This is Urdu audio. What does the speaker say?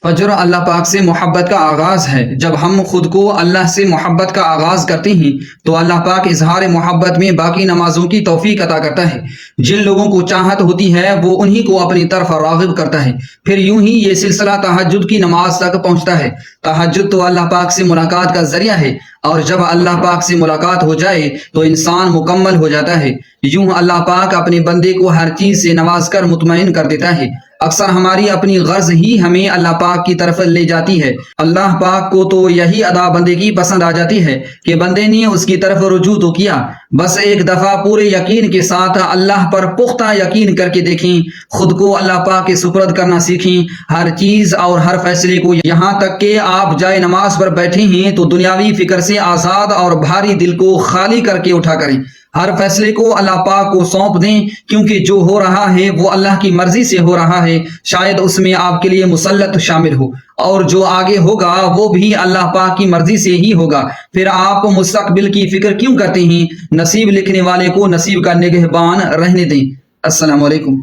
فجر اللہ پاک سے محبت کا آغاز ہے۔ جب ہم خود کو اللہ سے محبت کا آغاز کرتے ہیں تو اللہ پاک اظہار محبت میں باقی نمازوں کی توفیق عطا کرتا ہے۔ جن لوگوں کو چاہت ہوتی ہے وہ انہی کو اپنی طرف راغب کرتا ہے۔ پھر یوں ہی یہ سلسلہ تہجد کی نماز تک پہنچتا ہے۔ تہجد تو اللہ پاک سے ملاقات کا ذریعہ ہے، اور جب اللہ پاک سے ملاقات ہو جائے تو انسان مکمل ہو جاتا ہے۔ یوں اللہ پاک اپنے بندے کو ہر چیز سے نواز کر مطمئن کر دیتا ہے۔ اکثر ہماری اپنی غرض ہی ہمیں اللہ پاک کی طرف لے جاتی ہے۔ اللہ پاک کو تو یہی ادا بندے کی پسند آ جاتی ہے کہ بندے نے اس کی طرف رجوع تو کیا، بس ایک دفعہ پورے یقین کے ساتھ اللہ پر پختہ یقین کر کے دیکھیں، خود کو اللہ پاک کے سپرد کرنا سیکھیں، ہر چیز اور ہر فیصلے کو، یہاں تک کہ آپ جائے نماز پر بیٹھے ہیں تو دنیاوی فکر سے آزاد اور بھاری دل کو خالی کر کے اٹھا کریں۔ ہر فیصلے کو اللہ پاک کو سونپ دیں، کیونکہ جو ہو رہا ہے وہ اللہ کی مرضی سے ہو رہا ہے۔ شاید اس میں آپ کے لیے مسلط شامل ہو، اور جو آگے ہوگا وہ بھی اللہ پاک کی مرضی سے ہی ہوگا۔ پھر آپ مستقبل کی فکر کیوں کرتے ہیں؟ نصیب لکھنے والے کو نصیب کا نگہبان رہنے دیں۔ السلام علیکم۔